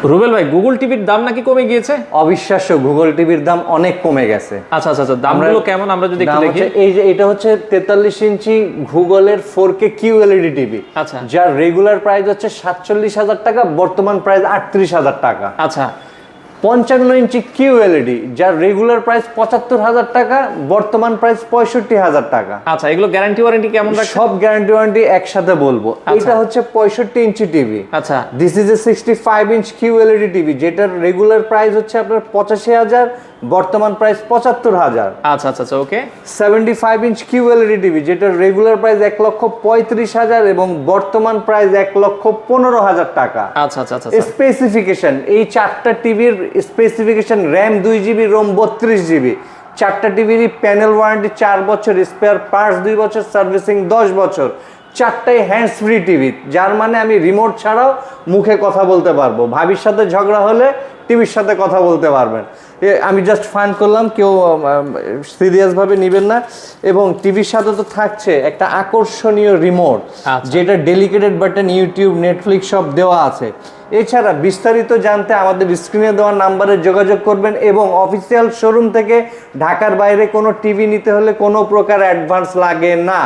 রুবেল ভাই, গুগল টিভির দাম নাকি কমে গিয়েছে? অবিশ্বাস্য, গুগল টিভির দাম অনেক কমে গেছে। আচ্ছা আচ্ছা আচ্ছা, দামগুলো কেমন আমরা যদি একটু দেখি। এই যে এটা হচ্ছে 43 ইঞ্চি গুগলের 4K QLED টিভি। আচ্ছা, যার রেগুলার প্রাইস হচ্ছে 47,000 টাকা, বর্তমান প্রাইস 38,000 টাকা। আচ্ছা 55 ইঞ্চি QLED, যার রেগুলার প্রাইস 75,000 টাকা, বর্তমান প্রাইস 65,000 টাকা। আচ্ছা, এগুলো গ্যারান্টি ওয়ারেন্টি কেমন রাখছে? সব গ্যারান্টি ওয়ারেন্টি একসাথে বলবো। এটা হচ্ছে 65 ইঞ্চি টিভি। আচ্ছা, this is a 65 inch QLED TV, যেটার রেগুলার প্রাইস হচ্ছে আপনার 85,000, বর্তমান প্রাইস 75,000। আচ্ছা আচ্ছা আচ্ছা, ওকে। 75 ইঞ্চ QLED টিভি, যেটার রেগুলার প্রাইস 1,35,000 এবং বর্তমান প্রাইস 1,15,000 টাকা। আচ্ছা আচ্ছা আচ্ছা, স্পেসিফিকেশন, এই চারটা টিভির specification: RAM 2GB, Rome 32GB। চারটা টিভিরই প্যানেল ওয়ারেন্টি 4 বছর, স্পেয়ার পার্টস 2 বছর, সার্ভিসিং 10 বছর। চারটাই হ্যান্ডস ফ্রি টিভি, যার মানে আমি রিমোট ছাড়াও মুখে কথা বলতে পারবো। ভাবির সাথে ঝগড়া হলে টিভির সাথে কথা বলতে পারবেন। আমি জাস্ট ফান করলাম, কেউ সিরিয়াসভাবে নেবেন না। এবং টিভির সাথে তো থাকছে একটা আকর্ষণীয় রিমোট, যেটা ডেডিকেটেড বাটন, ইউটিউব, নেটফ্লিক্স সব দেওয়া আছে। এছাড়া বিস্তারিত জানতে আমাদের স্ক্রিনে দেওয়া নাম্বারে যোগাযোগ করবেন। এবং অফিসিয়াল শোরুম থেকে ঢাকার বাইরে কোনো টিভি নিতে হলে কোনো প্রকার অ্যাডভান্স লাগে না।